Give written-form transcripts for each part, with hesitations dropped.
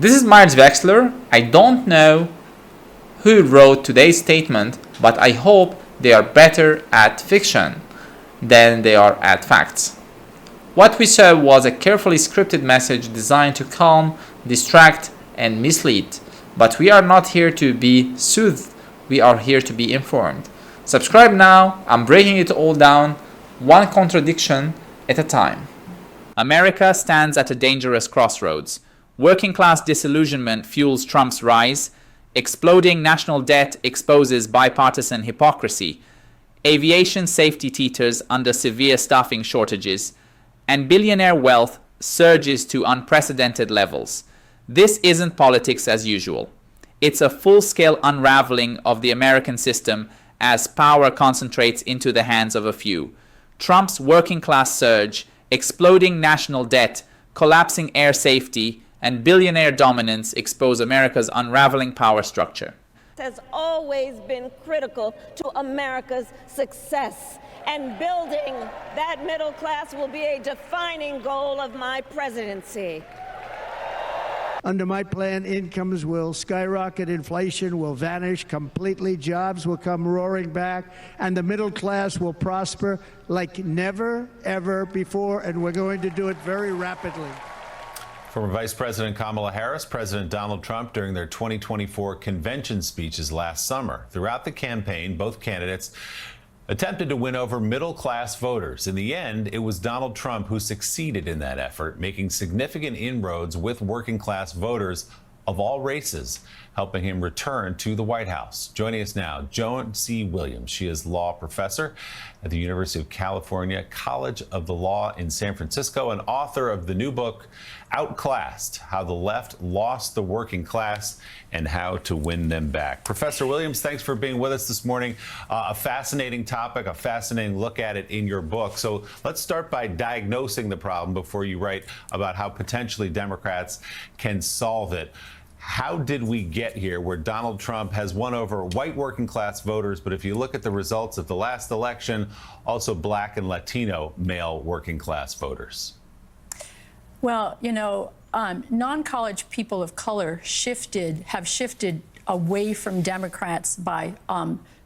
This is Vexler. I don't know who wrote today's statement, but I hope they are better at fiction than they are at facts. What we saw was a carefully scripted message designed to calm, distract, and mislead. But we are not here to be soothed, we are here to be informed. Subscribe now, I'm breaking it all down, one contradiction at a time. America stands at a dangerous crossroads. Working class disillusionment fuels Trump's rise. Exploding national debt exposes bipartisan hypocrisy. Aviation safety teeters under severe staffing shortages. And billionaire wealth surges to unprecedented levels. This isn't politics as usual. It's a full-scale unraveling of the American system as power concentrates into the hands of a few. Trump's working class surge, exploding national debt, collapsing air safety, and billionaire dominance expose America's unraveling power structure. Has always been critical to America's success, and building that middle class will be a defining goal of my presidency. Under my plan, incomes will skyrocket, inflation will vanish completely, jobs will come roaring back, and the middle class will prosper like never, ever before, and we're going to do it very rapidly. Former Vice President Kamala Harris, President Donald Trump during their 2024 convention speeches last summer. Throughout the campaign, both candidates attempted to win over middle-class voters. In the end, it was Donald Trump who succeeded in that effort, making significant inroads with working-class voters of all races, helping him return to the White House. Joining us now, Joan C. Williams. She is law professor at the University of California College of the Law in San Francisco and author of the new book, Outclassed: How the Left Lost the Working Class and How to Win Them Back. Professor Williams, thanks for being with us this morning. A fascinating topic, a fascinating look at it in your book. So let's start by diagnosing the problem before you write about how potentially Democrats can solve it. How did we get here where Donald Trump has won over white working class voters, but if you look at the results of the last election, also black and Latino male working class voters? Well, you know, non-college people of color have shifted away from Democrats by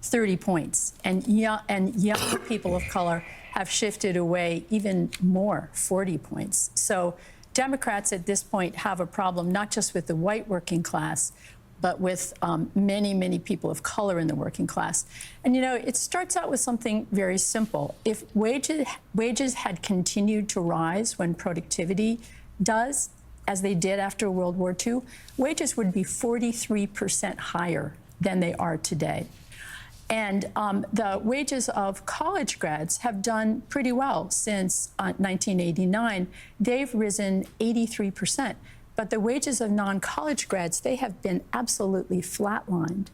30 points, and young people of color have shifted away even more, 40 points. So Democrats at this point have a problem not just with the white working class, but with many, many people of color in the working class. And, you know, it starts out with something very simple. If wages had continued to rise when productivity does, as they did after World War II, wages would be 43% higher than they are today. And the wages of college grads have done pretty well since 1989. They've risen 83%. But the wages of non-college grads, they have been absolutely flatlined.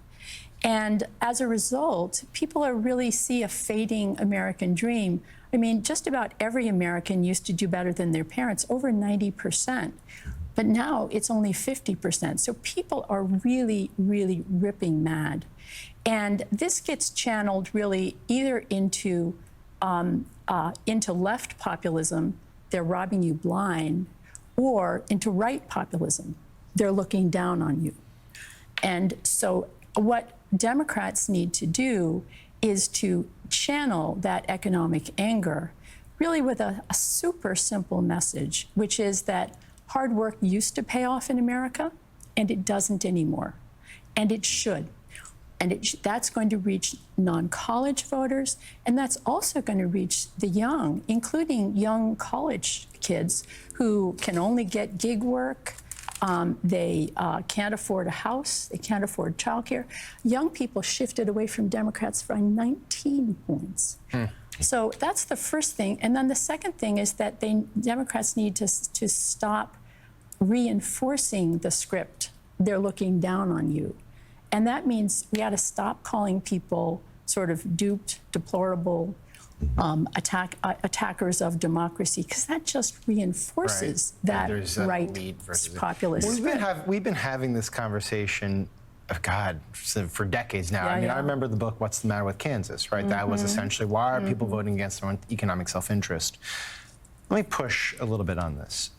And as a result, people are really see a fading American dream. I mean, just about every American used to do better than their parents, over 90%. But now it's only 50%. So people are really, really ripping mad. And this gets channeled really either into left populism, they're robbing you blind, or into right populism, they're looking down on you. And so what Democrats need to do is to channel that economic anger really with a super simple message, which is that hard work used to pay off in America, and it doesn't anymore, and it should. And that's going to reach non-college voters, and that's also going to reach the young, including young college kids who can only get gig work. They can't afford a house. They can't afford childcare. Young people shifted away from Democrats by 19 points. So that's the first thing. And then the second thing is that Democrats need to stop reinforcing the script. They're looking down on you. And that means we got to stop calling people sort of duped, deplorable, attackers of democracy, because that just reinforces that right populist. We've been having this conversation, for decades now. I remember the book, What's the Matter with Kansas, right? That was essentially, why are people voting against their own economic self-interest? Let me push a little bit on this.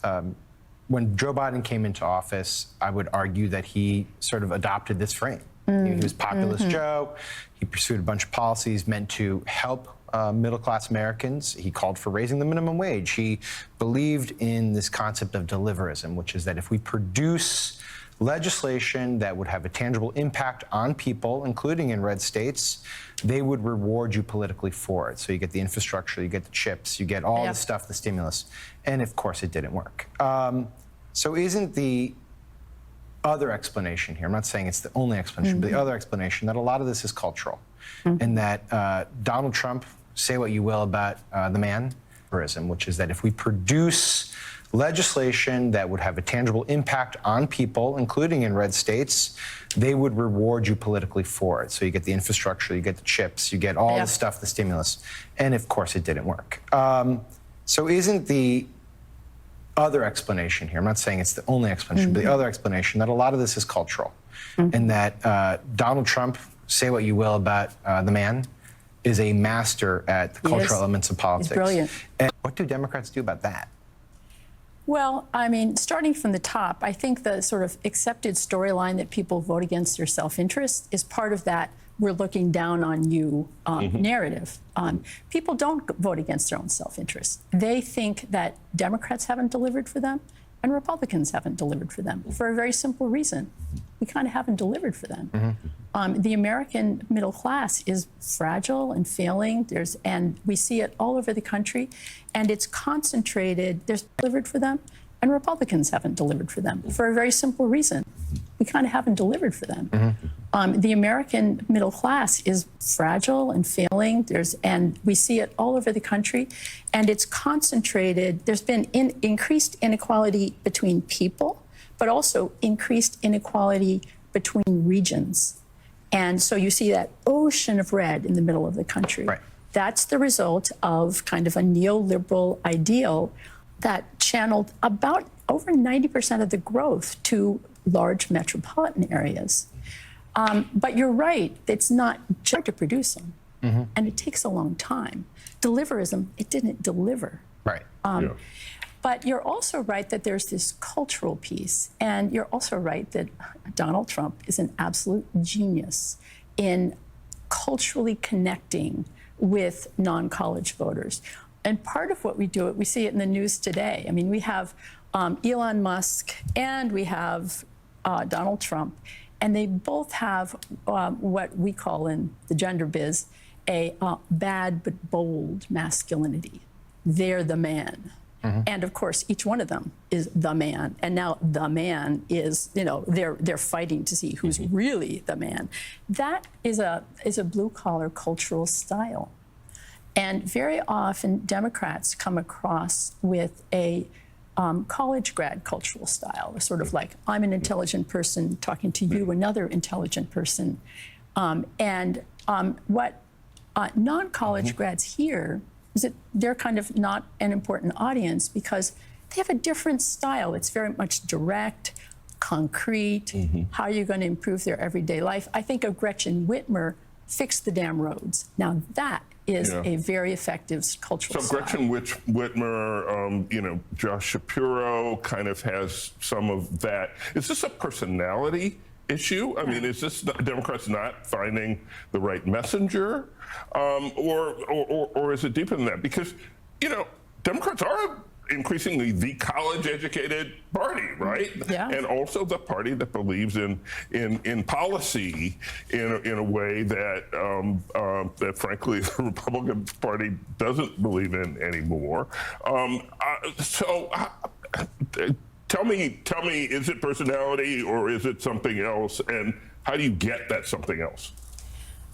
when Joe Biden came into office, I would argue that he sort of adopted this frame. He was populist Joe. He pursued a bunch of policies meant to help middle-class Americans. He called for raising the minimum wage. He believed in this concept of deliverism, which is that if we produce legislation that would have a tangible impact on people, including in red states, they would reward you politically for it. So you get the infrastructure, you get the chips, you get all the stuff, the stimulus. And of course, it didn't work. So isn't the other explanation here, I'm not saying it's the only explanation, but the other explanation that a lot of this is cultural, and that Donald Trump, say what you will about the man, which is that if we produce legislation that would have a tangible impact on people, including in red states, they would reward you politically for it. So you get the infrastructure, you get the chips, you get all the stuff, the stimulus. And of course, it didn't work. So isn't the other explanation here, I'm not saying it's the only explanation, but the other explanation that a lot of this is cultural, and that Donald Trump, say what you will about the man, is a master at the cultural elements of politics. He's brilliant. And what do Democrats do about that? Well, I mean, starting from the top, I think the sort of accepted storyline that people vote against their self-interest is part of that we're looking down on you narrative. People don't vote against their own self-interest. They think that Democrats haven't delivered for them and Republicans haven't delivered for them for a very simple reason. We kind of haven't delivered for them. The American middle class is fragile and failing. And we see it all over the country, and it's concentrated. There's delivered for them, and Republicans haven't delivered for them for a very simple reason. We kind of haven't delivered for them. The American middle class is fragile and failing. And we see it all over the country, and it's concentrated. There's been increased inequality between people, but also increased inequality between regions. And so you see that ocean of red in the middle of the country. Right. That's the result of kind of a neoliberal ideal that channeled about over 90% of the growth to large metropolitan areas. But you're right, it's not just to produce them, and it takes a long time. Deliverism, it didn't deliver. Right. But you're also right that there's this cultural piece, and you're also right that Donald Trump is an absolute genius in culturally connecting with non-college voters. And part of what we do, we see it in the news today. I mean, we have Elon Musk and we have Donald Trump, and they both have what we call in the gender biz a bad but bold masculinity. They're the man. And of course, each one of them is the man. And now the man is, they're fighting to see who's really the man. That is a blue-collar cultural style. And very often, Democrats come across with a college grad cultural style, sort of like, I'm an intelligent person talking to you, another intelligent person. What non-college grads hear is that they're kind of not an important audience because they have a different style. It's very much direct, concrete. How are you going to improve their everyday life? I think of Gretchen Whitmer, fix the damn roads. Now that is a very effective cultural style. Gretchen Whitmer, Josh Shapiro kind of has some of that. Is this a personality issue? I mean, is this Democrats not finding the right messenger? Or is it deeper than that? Because, Democrats are increasingly the college-educated party, right? Yeah. And also the party that believes in policy in a way that that frankly the Republican Party doesn't believe in anymore. Tell me, is it personality or is it something else? And how do you get that something else?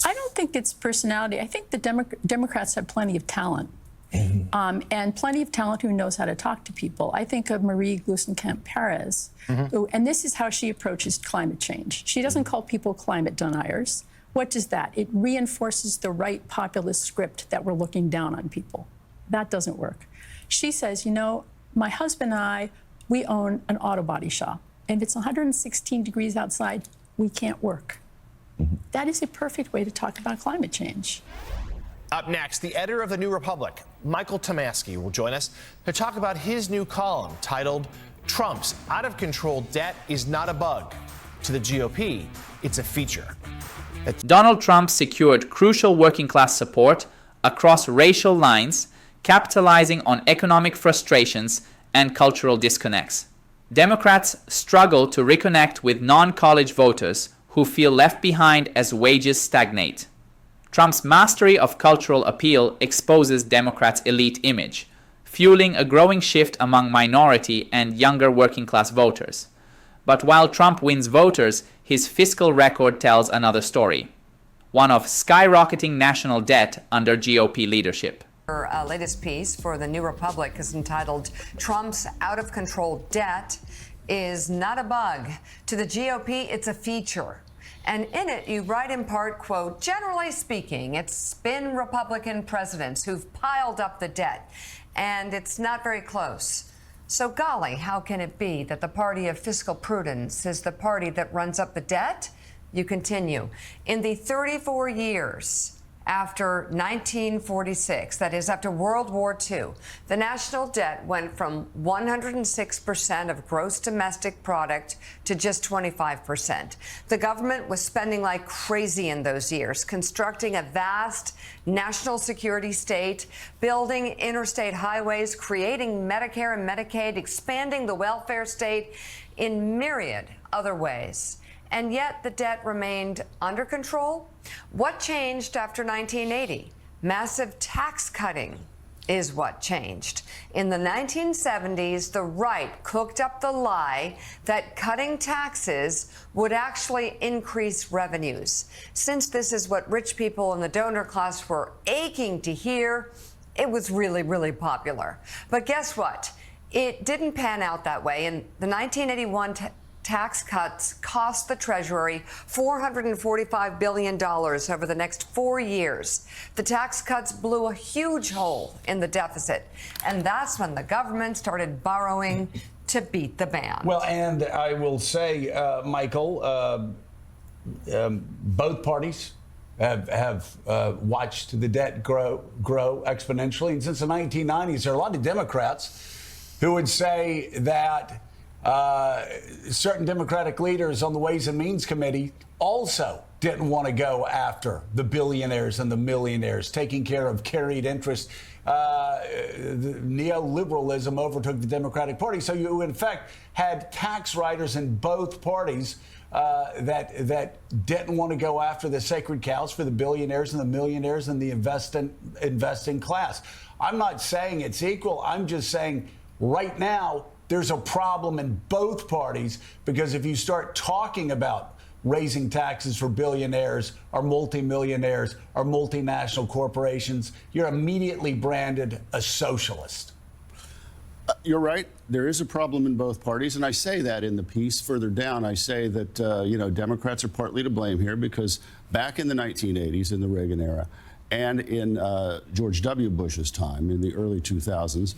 I don't think it's personality. I think the Democrats have plenty of talent. And plenty of talent who knows how to talk to people. I think of Marie Gluesenkamp-Perez, and this is how she approaches climate change. She doesn't call people climate deniers. What does that? It reinforces the right populist script that we're looking down on people. That doesn't work. She says, my husband and I, we own an auto body shop. And if it's 116 degrees outside, we can't work. That is a perfect way to talk about climate change. Up next, the editor of The New Republic, Michael Tomasky, will join us to talk about his new column titled Trump's out-of-control debt is not a bug. To the GOP, it's a feature. Donald Trump secured crucial working-class support across racial lines, capitalizing on economic frustrations and cultural disconnects. Democrats struggle to reconnect with non-college voters who feel left behind as wages stagnate. Trump's mastery of cultural appeal exposes Democrats' elite image, fueling a growing shift among minority and younger working-class voters. But while Trump wins voters, his fiscal record tells another story, one of skyrocketing national debt under GOP leadership. Her latest piece for the New Republic is entitled "Trump's Out-of-Control Debt is Not a Bug. To the GOP, it's a feature." And in it, you write in part, quote, "Generally speaking, it's been Republican presidents who've piled up the debt, and it's not very close. So golly, how can it be that the party of fiscal prudence is the party that runs up the debt?" You continue. "In the 34 years after 1946, that is, after World War II, the national debt went from 106% of gross domestic product to just 25%. The government was spending like crazy in those years, constructing a vast national security state, building interstate highways, creating Medicare and Medicaid, expanding the welfare state in myriad other ways. And yet the debt remained under control. What changed after 1980? Massive tax cutting is what changed. In the 1970s, the right cooked up the lie that cutting taxes would actually increase revenues. Since this is what rich people in the donor class were aching to hear, it was really, really popular. But guess what? It didn't pan out that way. In the 1981 tax cuts cost the Treasury $445 billion over the next 4 years. The tax cuts blew a huge hole in the deficit. And that's when the government started borrowing to beat the band. Well, and I will say, Michael, both parties have watched the debt grow exponentially. And since the 1990s, there are a lot of Democrats who would say that certain Democratic leaders on the Ways and Means Committee also didn't want to go after the billionaires and the millionaires, taking care of carried interest. The neoliberalism overtook the Democratic Party. So you, in fact, had tax writers in both parties that didn't want to go after the sacred cows for the billionaires and the millionaires and the investing class. I'm not saying it's equal. I'm just saying right now, there's a problem in both parties, because if you start talking about raising taxes for billionaires or multimillionaires or multinational corporations, you're immediately branded a socialist. You're right. There is a problem in both parties. And I say that in the piece. Further down, I say that, Democrats are partly to blame here, because back in the 1980s, in the Reagan era, and in George W. Bush's time, in the early 2000s,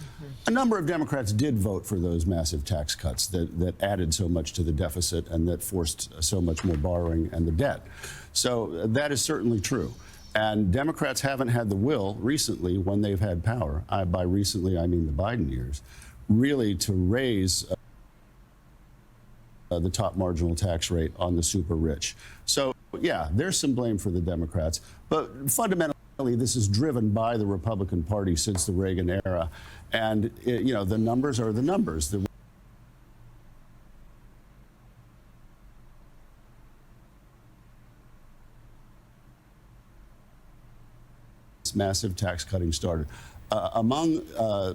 a number of Democrats did vote for those massive tax cuts that added so much to the deficit and that forced so much more borrowing and the debt. So that is certainly true. And Democrats haven't had the will recently, when they've had power, by recently I mean the Biden years, really to raise the top marginal tax rate on the super rich. So, yeah, there's some blame for the Democrats, but fundamentally, this is driven by the Republican Party since the Reagan era. And, the numbers are the numbers. This massive tax cutting started. Among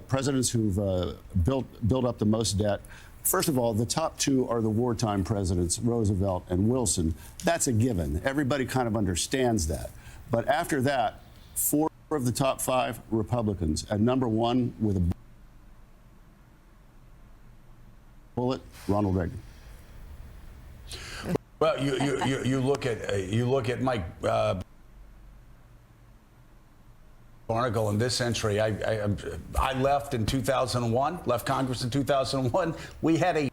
presidents who've built up the most debt, first of all, the top two are the wartime presidents, Roosevelt and Wilson. That's a given. Everybody kind of understands that. But after that, 4 of the top 5 Republicans, and number 1 with a bullet, Ronald Reagan. Well, you look at Mike Barnacle in this entry. I left in 2001, left Congress in 2001. We had a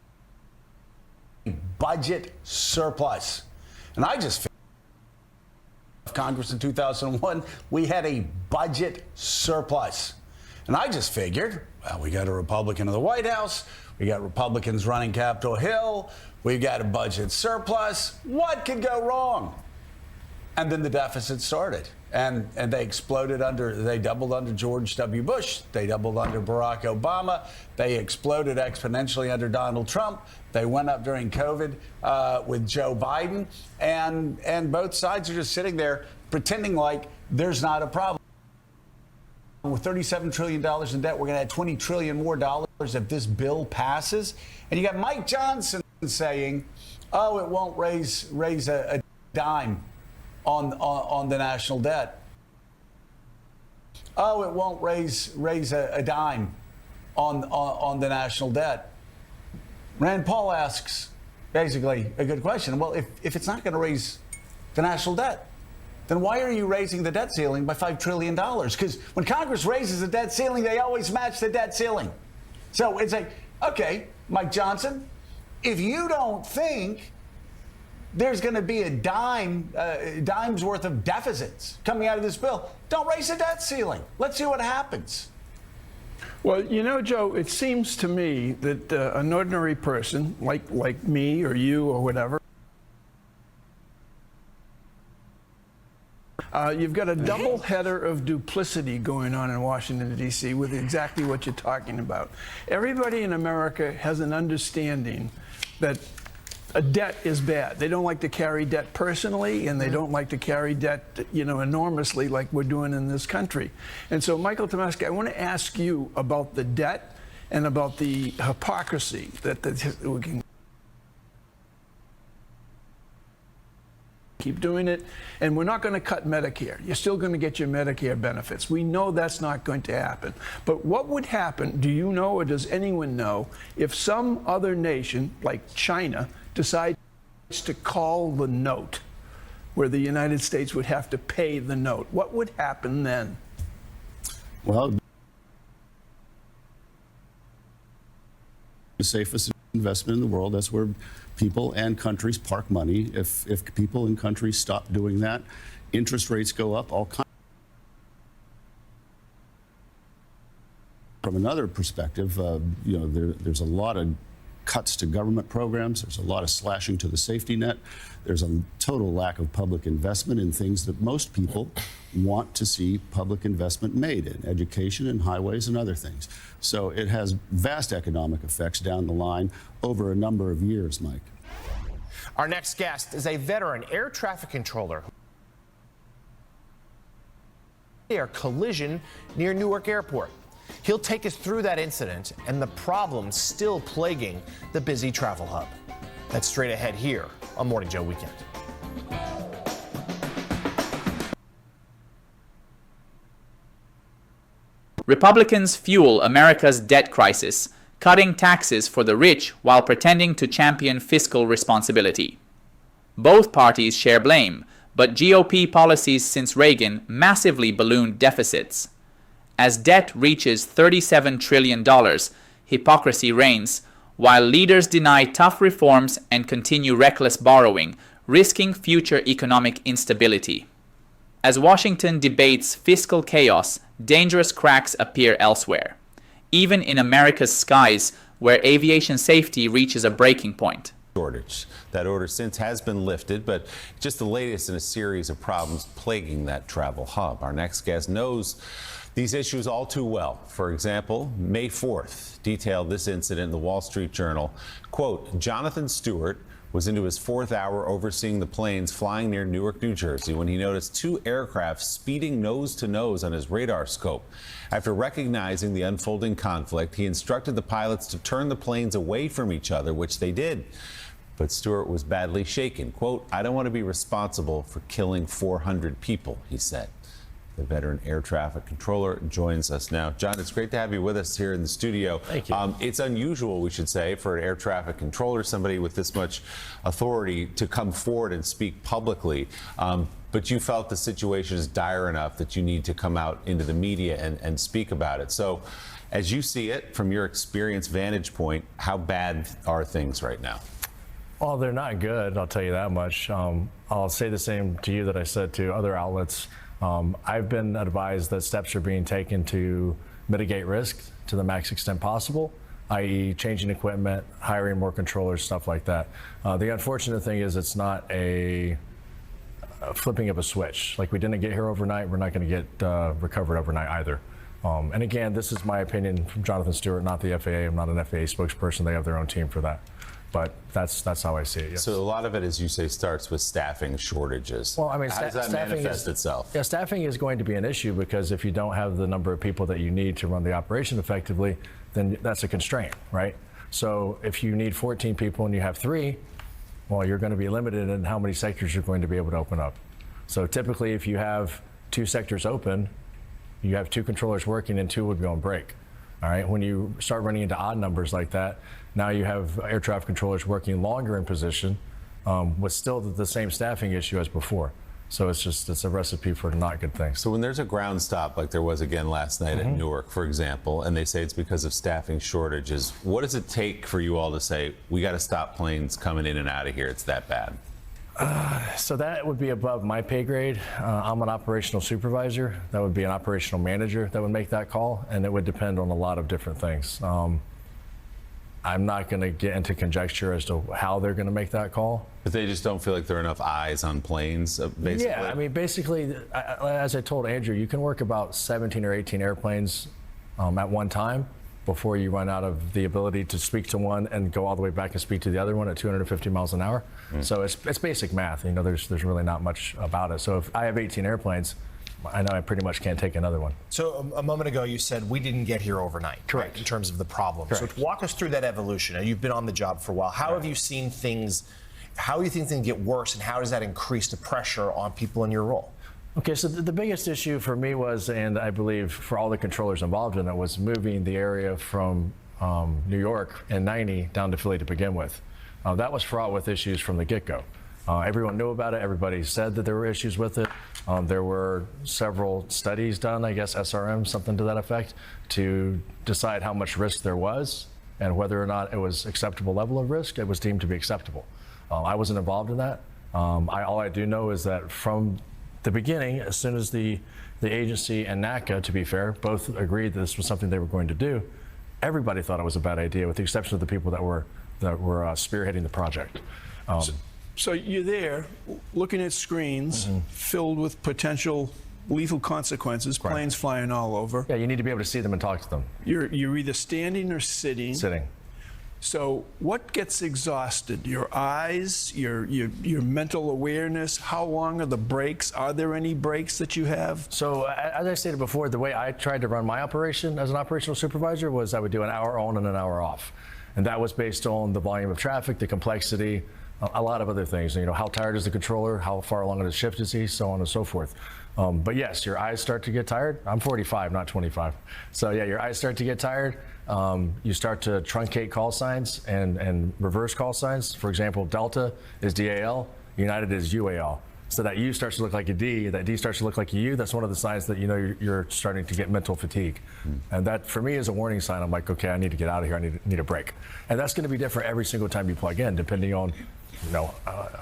budget surplus, and I just Congress in 2001, we had a budget surplus. And I just figured, well, we got a Republican in the White House. We got Republicans running Capitol Hill. We got a budget surplus. What could go wrong? And then the deficit started. And they exploded they doubled under George W. Bush. They doubled under Barack Obama. They exploded exponentially under Donald Trump. They went up during COVID with Joe Biden. And both sides are just sitting there pretending like there's not a problem. With $37 trillion in debt, we're going to add $20 trillion more if this bill passes. And you got Mike Johnson saying, oh, it won't raise a dime on the national debt. Oh, it won't raise a dime on the national debt. Rand Paul asks basically a good question. Well, if it's not going to raise the national debt, then why are you raising the debt ceiling by $5 trillion? Because when Congress raises the debt ceiling, they always match the debt ceiling. So it's like, okay, Mike Johnson, if you don't think there's going to be a dime's worth of deficits coming out of this bill, don't raise the debt ceiling. Let's see what happens. Well, you know, Joe, it seems to me that an ordinary person like me or you or whatever, you've got a double header of duplicity going on in Washington, D.C. with exactly what you're talking about. Everybody in America has an understanding that a debt is bad. They don't like to carry debt personally, and they don't like to carry debt, enormously like we're doing in this country. And so, Michael Tomasky, I want to ask you about the debt and about the hypocrisy that we can keep doing it. And we're not going to cut Medicare. You're still going to get your Medicare benefits. We know that's not going to happen. But what would happen, do you know or does anyone know, if some other nation, like China, decides to call the note, where the United States would have to pay the note? What would happen then? Well, the safest investment in the world. That's where people and countries park money. If people and countries stop doing that, interest rates go up. All kinds. From another perspective, there's a lot of cuts to government programs. There's a lot of slashing to the safety net. There's a total lack of public investment in things that most people want to see public investment made in, education and highways and other things. So it has vast economic effects down the line over a number of years, Mike. Our next guest is a veteran air traffic controller. Air collision near Newark Airport. He'll take us through that incident and the problems still plaguing the busy travel hub. That's straight ahead here on Morning Joe Weekend. Republicans fuel America's debt crisis, cutting taxes for the rich while pretending to champion fiscal responsibility. Both parties share blame, but GOP policies since Reagan massively ballooned deficits. As debt reaches $37 trillion, hypocrisy reigns, while leaders deny tough reforms and continue reckless borrowing, risking future economic instability. As Washington debates fiscal chaos, dangerous cracks appear elsewhere, even in America's skies, where aviation safety reaches a breaking point. Shortage. That order since has been lifted, but just the latest in a series of problems plaguing that travel hub. Our next guest knows these issues all too well. For example, May 4th detailed this incident in the Wall Street Journal. Quote, Jonathan Stewart was into his fourth hour overseeing the planes flying near Newark, New Jersey, when he noticed two aircraft speeding nose to nose on his radar scope. After recognizing the unfolding conflict, he instructed the pilots to turn the planes away from each other, which they did. But Stewart was badly shaken. Quote, I don't want to be responsible for killing 400 people, he said. The veteran air traffic controller joins us now. John, it's great to have you with us here in the studio. Thank you. It's unusual, we should say, for an air traffic controller, somebody with this much authority, to come forward and speak publicly. But you felt the situation is dire enough that you need to come out into the media and speak about it. So as you see it, from your experience vantage point, how bad are things right now? Well, they're not good, I'll tell you that much. I'll say the same to you that I said to other outlets. I've been advised that steps are being taken to mitigate risk to the max extent possible. i.e. changing equipment, hiring more controllers, stuff like that. The unfortunate thing is it's not a flipping of a switch. Like, we didn't get here overnight, we're not going to get recovered overnight either. And again, this is my opinion from Jonathan Stewart, not the FAA. I'm not an FAA spokesperson. They have their own team for that. But that's how I see it. Yes. So a lot of it, as you say, starts with staffing shortages. Well, I mean, how does that manifest itself? Yeah, staffing is going to be an issue because if you don't have the number of people that you need to run the operation effectively, then that's a constraint, right? So if you need 14 people and you have 3, well, you're going to be limited in how many sectors you're going to be able to open up. So typically, if you have 2 sectors open, you have 2 controllers working and 2 would go on break. All right, when you start running into odd numbers like that, now you have air traffic controllers working longer in position with still the same staffing issue as before. So it's a recipe for not good things. So when there's a ground stop like there was again last night at Newark, for example, and they say it's because of staffing shortages, what does it take for you all to say, we got to stop planes coming in and out of here, it's that bad? So that would be above my pay grade. I'm an operational supervisor. That would be an operational manager that would make that call, and it would depend on a lot of different things. I'm not going to get into conjecture as to how they're going to make that call. But they just don't feel like there are enough eyes on planes, basically? Yeah, I mean, basically, as I told Andrew, you can work about 17 or 18 airplanes at one time before you run out of the ability to speak to one and go all the way back and speak to the other one at 250 miles an hour. So it's basic math. You know, there's really not much about it. So if I have 18 airplanes, I know I pretty much can't take another one. So a moment ago you said we didn't get here overnight. Correct. Right, in terms of the problem. Correct. So walk us through that evolution. Now, you've been on the job for a while. How have you seen things, how do you think things get worse, and how does that increase the pressure on people in your role? Okay, so the biggest issue for me was, and I believe for all the controllers involved in it, was moving the area from New York and 90 down to Philly to begin with. That was fraught with issues from the get-go. Everyone knew about it. Everybody said that there were issues with it. There were several studies done, I guess SRM, something to that effect, to decide how much risk there was and whether or not it was acceptable level of risk. It was deemed to be acceptable. I wasn't involved in that. All I do know is that from the beginning, as soon as the agency and NACA, to be fair, both agreed that this was something they were going to do, everybody thought it was a bad idea, with the exception of the people that were spearheading the project. So you're there looking at screens filled with potential lethal consequences, planes flying all over. Yeah, you need to be able to see them and talk to them. You're either standing or sitting. Sitting. So what gets exhausted? Your eyes, your mental awareness? How long are the breaks? Are there any breaks that you have? So as I stated before, the way I tried to run my operation as an operational supervisor was I would do an hour on and an hour off. And that was based on the volume of traffic, the complexity, a lot of other things. You know, how tired is the controller? How far along in his shift is he? So on and so forth. But yes, your eyes start to get tired. I'm 45, not 25. So yeah, your eyes start to get tired. You start to truncate call signs and reverse call signs. For example, Delta is DAL, United is UAL. So that U starts to look like a D, that D starts to look like a U. That's one of the signs that you know you're starting to get mental fatigue. And that for me is a warning sign. I'm like, okay, I need to get out of here. I need a break. And that's going to be different every single time you plug in, depending on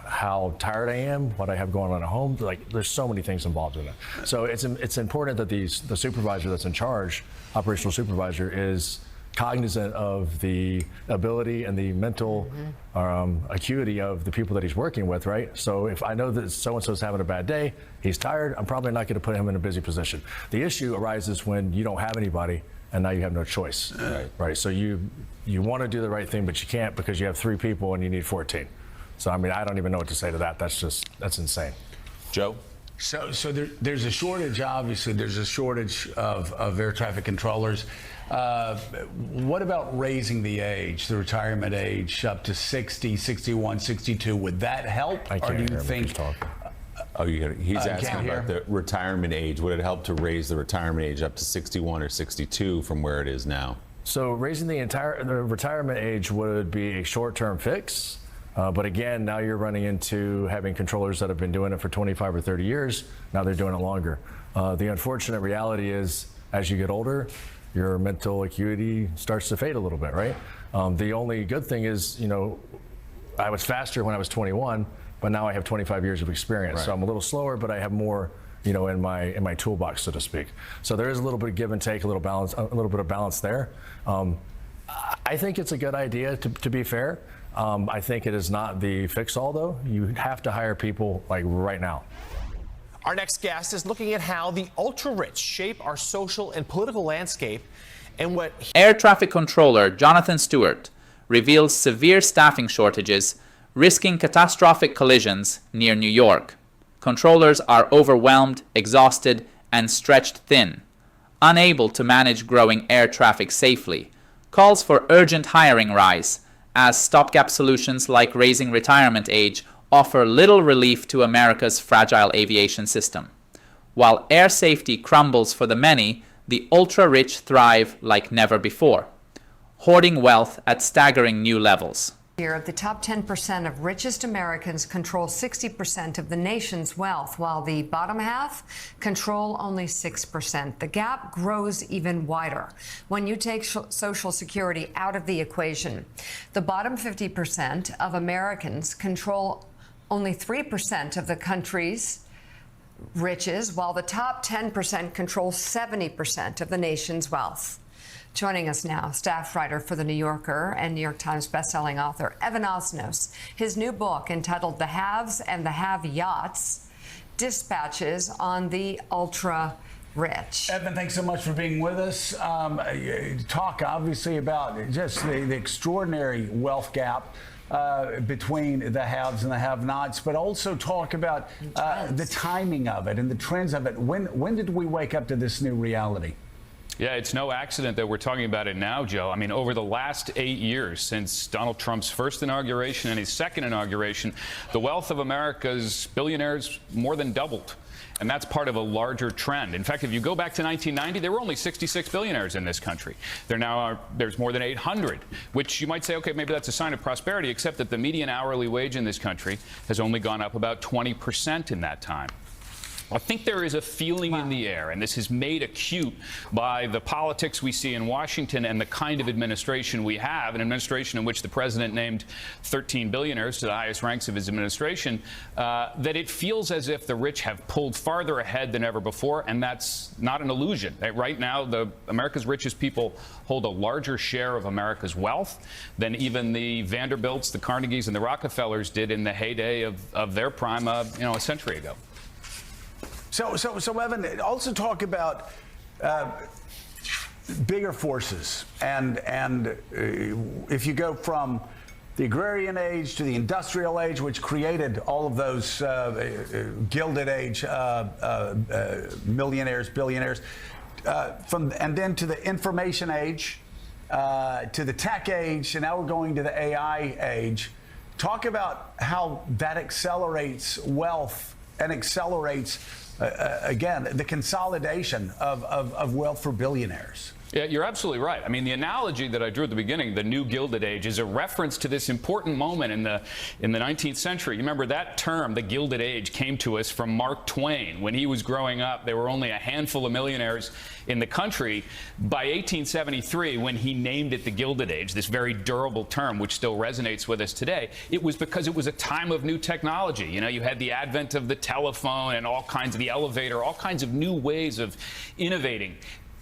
how tired I am, what I have going on at home. Like, there's so many things involved in it. So it's important that the supervisor that's in charge, operational supervisor, is cognizant of the ability and the mental acuity of the people that he's working with, right? So if I know that so-and-so's having a bad day, he's tired, I'm probably not going to put him in a busy position. The issue arises when you don't have anybody and now you have no choice, right? So you want to do the right thing, but you can't because you have 3 people and you need 14. So, I mean, I don't even know what to say to that. That's insane. Joe? So there's a shortage, obviously. There's a shortage of air traffic controllers. What about raising the age, the retirement age, up to 60, 61, 62? Would that help? I can't or do you hear him think? he's talking. Oh, he's asking about the retirement age. Would it help to raise the retirement age up to 61 or 62 from where it is now? So raising the retirement age would be a short-term fix. But again, now you're running into having controllers that have been doing it for 25 or 30 years. Now they're doing it longer. The unfortunate reality is, as you get older, your mental acuity starts to fade a little bit, right? The only good thing is, you know, I was faster when I was 21, but now I have 25 years of experience. Right. So I'm a little slower, but I have more, you know, in my toolbox, so to speak. So there is a little bit of give and take, a little bit of balance there. I think it's a good idea, to be fair. I think it is not the fix-all, though. You have to hire people like right now. Our next guest is looking at how the ultra-rich shape our social and political landscape and what... Air traffic controller Jonathan Stewart reveals severe staffing shortages, risking catastrophic collisions near New York. Controllers are overwhelmed, exhausted, and stretched thin, unable to manage growing air traffic safely. Calls for urgent hiring rise, as stopgap solutions like raising retirement age offer little relief to America's fragile aviation system. While air safety crumbles for the many, the ultra-rich thrive like never before, hoarding wealth at staggering new levels. Here, the top 10% of richest Americans control 60% of the nation's wealth, while the bottom half control only 6%. The gap grows even wider when you take Social Security out of the equation. The bottom 50% of Americans control only 3% of the country's riches, while the top 10% control 70% of the nation's wealth. Joining us now, staff writer for The New Yorker and New York Times bestselling author Evan Osnos. His new book, entitled The Haves and the Have-Yachts, dispatches on the ultra-rich. Evan, thanks so much for being with us. Talk, obviously, about just the extraordinary wealth gap between the haves and the have-nots, but also talk about the timing of it and the trends of it. When did we wake up to this new reality? Yeah, it's no accident that we're talking about it now, Joe. I mean, over the last 8 years, since Donald Trump's first inauguration and his second inauguration, the wealth of America's billionaires more than doubled. And that's part of a larger trend. In fact, if you go back to 1990, there were only 66 billionaires in this country. There's more than 800, which you might say, okay, maybe that's a sign of prosperity, except that the median hourly wage in this country has only gone up about 20% in that time. I think there is a feeling in the air, and this is made acute by the politics we see in Washington and the kind of administration we have, an administration in which the president named 13 billionaires to the highest ranks of his administration, that it feels as if the rich have pulled farther ahead than ever before, and that's not an illusion. Right now, America's richest people hold a larger share of America's wealth than even the Vanderbilts, the Carnegies, and the Rockefellers did in the heyday of their prime, a century ago. So Evan, also talk about bigger forces, and if you go from the agrarian age to the industrial age, which created all of those Gilded Age millionaires, billionaires, and then to the information age, to the tech age, and now we're going to the AI age. Talk about how that accelerates wealth and accelerates again, the consolidation of wealth for billionaires. Yeah, you're absolutely right. I mean, the analogy that I drew at the beginning, the new Gilded Age, is a reference to this important moment in the 19th century. You remember that term, the Gilded Age, came to us from Mark Twain. When he was growing up, there were only a handful of millionaires in the country. By 1873, when he named it the Gilded Age, this very durable term, which still resonates with us today, it was because it was a time of new technology. You know, you had the advent of the telephone and all kinds of the elevator, all kinds of new ways of innovating.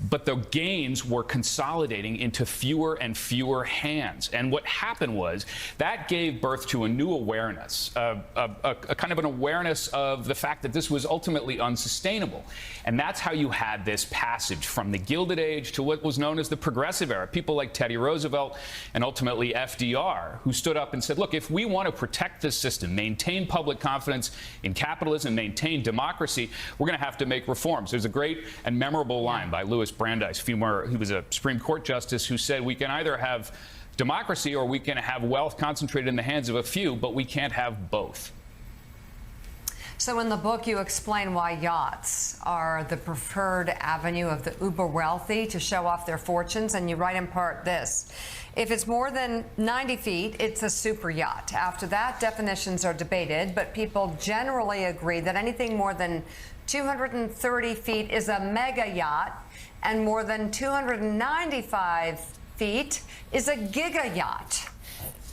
But the gains were consolidating into fewer and fewer hands. And what happened was that gave birth to a new awareness, a kind of an awareness of the fact that this was ultimately unsustainable. And that's how you had this passage from the Gilded Age to what was known as the Progressive Era. People like Teddy Roosevelt and ultimately FDR, who stood up and said, look, if we want to protect this system, maintain public confidence in capitalism, maintain democracy, we're going to have to make reforms. There's a great and memorable line by Louis Brandeis, he was a Supreme Court justice, who said we can either have democracy or we can have wealth concentrated in the hands of a few, but we can't have both. So in the book, you explain why yachts are the preferred avenue of the uber wealthy to show off their fortunes, and you write in part this: if it's more than 90 feet, it's a super yacht. After that, definitions are debated, but people generally agree that anything more than 230 feet is a mega yacht, and more than 295 feet is a giga yacht.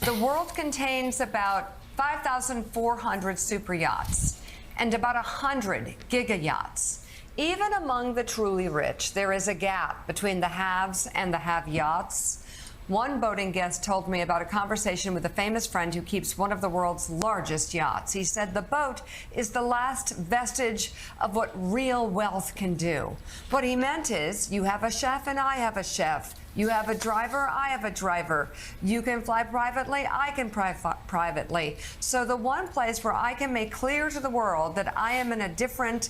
The world contains about 5,400 super yachts and about 100 giga yachts. Even among the truly rich, there is a gap between the haves and the have-yachts. One boating guest told me about a conversation with a famous friend who keeps one of the world's largest yachts. He said the boat is the last vestige of what real wealth can do. What he meant is, you have a chef and I have a chef. You have a driver, I have a driver. You can fly privately, I can privately. So the one place where I can make clear to the world that I am in a different,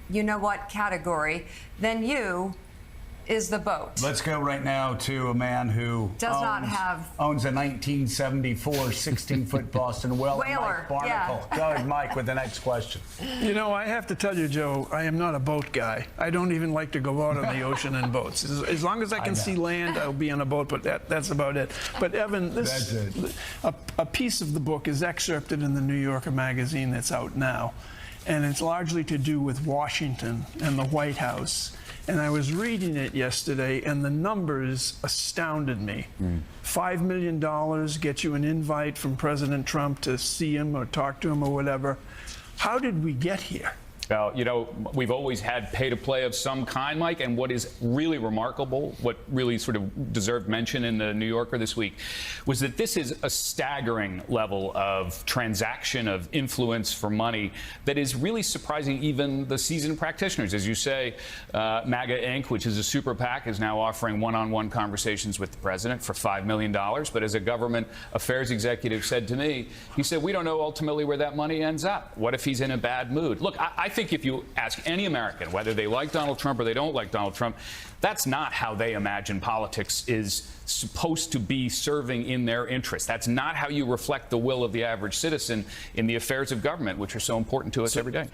you know what, category than you is the boat. Let's go right now to a man who owns a 1974 16-foot Boston Whaler, Mike Barnacle. Yeah. Go ahead, Mike, with the next question. You know, I have to tell you, Joe, I am not a boat guy. I don't even like to go out on the ocean in boats. As long as I can see land, I'll be on a boat, but that's about it. But Evan, a piece of the book is excerpted in the New Yorker magazine that's out now, and it's largely to do with Washington and the White House. And I was reading it yesterday, and the numbers astounded me. $5 million gets you an invite from President Trump to see him or talk to him or whatever. How did we get here? Well, you know, we've always had pay-to-play of some kind, Mike, and what is really remarkable, what really sort of deserved mention in the New Yorker this week, was that this is a staggering level of transaction of influence for money that is really surprising even the seasoned practitioners. As you say, MAGA Inc., which is a super PAC, is now offering one-on-one conversations with the president for $5 million. But as a government affairs executive said to me, he said, we don't know ultimately where that money ends up. What if he's in a bad mood? Look, I think if you ask any American whether they like Donald Trump or they don't like Donald Trump, that's not how they imagine politics is supposed to be serving in their interest. That's not how you reflect the will of the average citizen in the affairs of government, which are so important to us every day.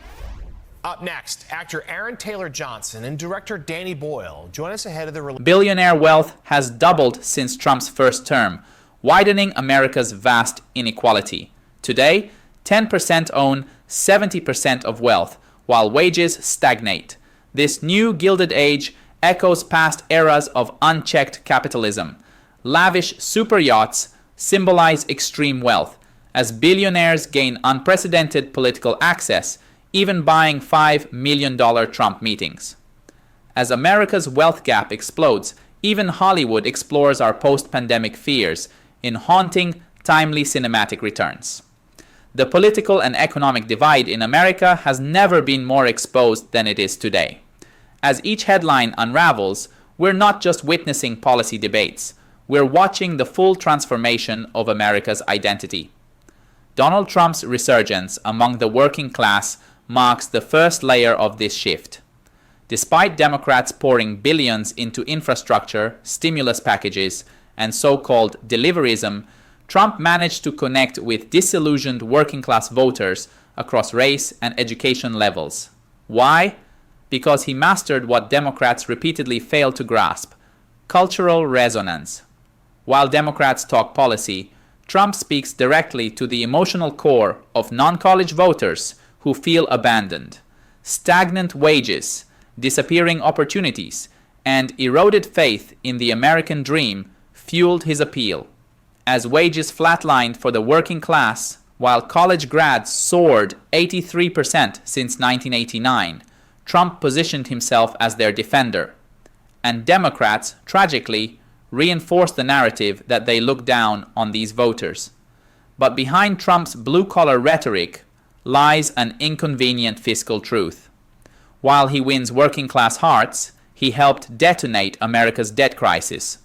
Up next, actor Aaron Taylor Johnson and director Danny Boyle join us ahead of the release. Billionaire wealth has doubled since Trump's first term, widening America's vast inequality. Today, 10% own 70% of wealth, while wages stagnate. This new Gilded Age echoes past eras of unchecked capitalism. Lavish super yachts symbolize extreme wealth, as billionaires gain unprecedented political access, even buying $5 million Trump meetings. As America's wealth gap explodes, even Hollywood explores our post-pandemic fears in haunting, timely cinematic returns. The political and economic divide in America has never been more exposed than it is today. As each headline unravels, we're not just witnessing policy debates, we're watching the full transformation of America's identity. Donald Trump's resurgence among the working class marks the first layer of this shift. Despite Democrats pouring billions into infrastructure, stimulus packages, and so-called deliveryism, Trump managed to connect with disillusioned working-class voters across race and education levels. Why? Because he mastered what Democrats repeatedly failed to grasp: cultural resonance. While Democrats talk policy, Trump speaks directly to the emotional core of non-college voters who feel abandoned. Stagnant wages, disappearing opportunities, and eroded faith in the American dream fueled his appeal. As wages flatlined for the working class, while college grads soared 83% since 1989, Trump positioned himself as their defender. And Democrats, tragically, reinforced the narrative that they look down on these voters. But behind Trump's blue-collar rhetoric lies an inconvenient fiscal truth. While he wins working-class hearts, he helped detonate America's debt crisis.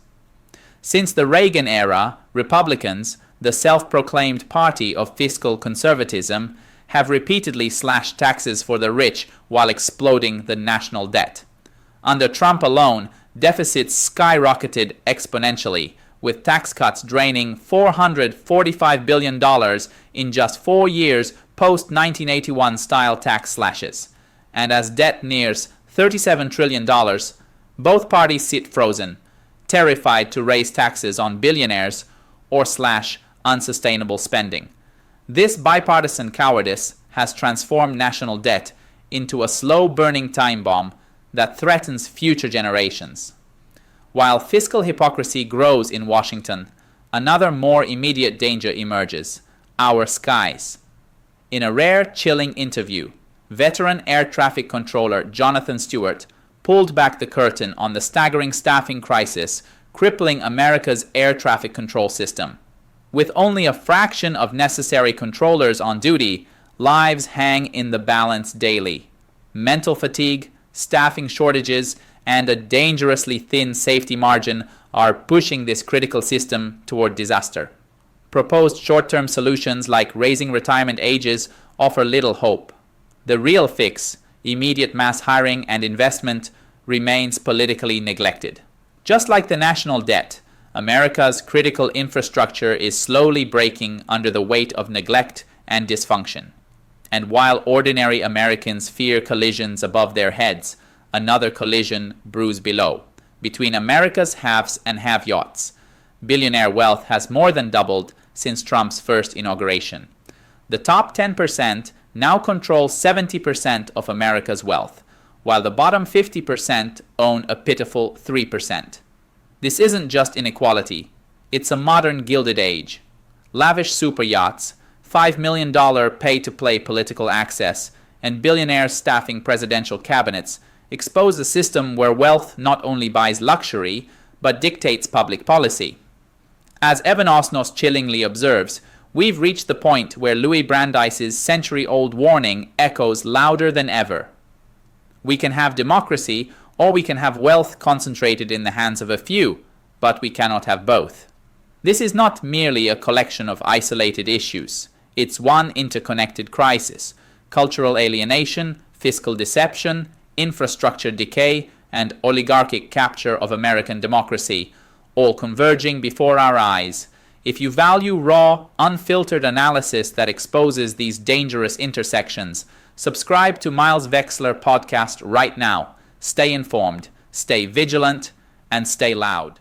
Since the Reagan era, Republicans, the self-proclaimed party of fiscal conservatism, have repeatedly slashed taxes for the rich while exploding the national debt. Under Trump alone, deficits skyrocketed exponentially, with tax cuts draining $445 billion in just 4 years post-1981 style tax slashes. And as debt nears $37 trillion, both parties sit frozen, terrified to raise taxes on billionaires or slash unsustainable spending. This bipartisan cowardice has transformed national debt into a slow-burning time bomb that threatens future generations. While fiscal hypocrisy grows in Washington, another more immediate danger emerges: our skies. In a rare, chilling interview, veteran air traffic controller Jonathan Stewart pulled back the curtain on the staggering staffing crisis crippling America's air traffic control system. With only a fraction of necessary controllers on duty, lives hang in the balance daily. Mental fatigue, staffing shortages, and a dangerously thin safety margin are pushing this critical system toward disaster. Proposed short-term solutions like raising retirement ages offer little hope. The real fix, immediate mass hiring and investment, remains politically neglected. Just like the national debt, America's critical infrastructure is slowly breaking under the weight of neglect and dysfunction. And while ordinary Americans fear collisions above their heads, another collision brews below, between America's haves and have-yachts. Billionaire wealth has more than doubled since Trump's first inauguration. The top 10% now control 70% of America's wealth, while the bottom 50% own a pitiful 3%. This isn't just inequality, it's a modern Gilded Age. Lavish super yachts, $5 million pay-to-play political access, and billionaires staffing presidential cabinets expose a system where wealth not only buys luxury, but dictates public policy. As Evan Osnos chillingly observes, we've reached the point where Louis Brandeis's century-old warning echoes louder than ever. We can have democracy, or we can have wealth concentrated in the hands of a few, but we cannot have both. This is not merely a collection of isolated issues. It's one interconnected crisis: cultural alienation, fiscal deception, infrastructure decay, and oligarchic capture of American democracy, all converging before our eyes. If you value raw, unfiltered analysis that exposes these dangerous intersections, subscribe to Miles Vexler podcast right now. Stay informed, stay vigilant, and stay loud.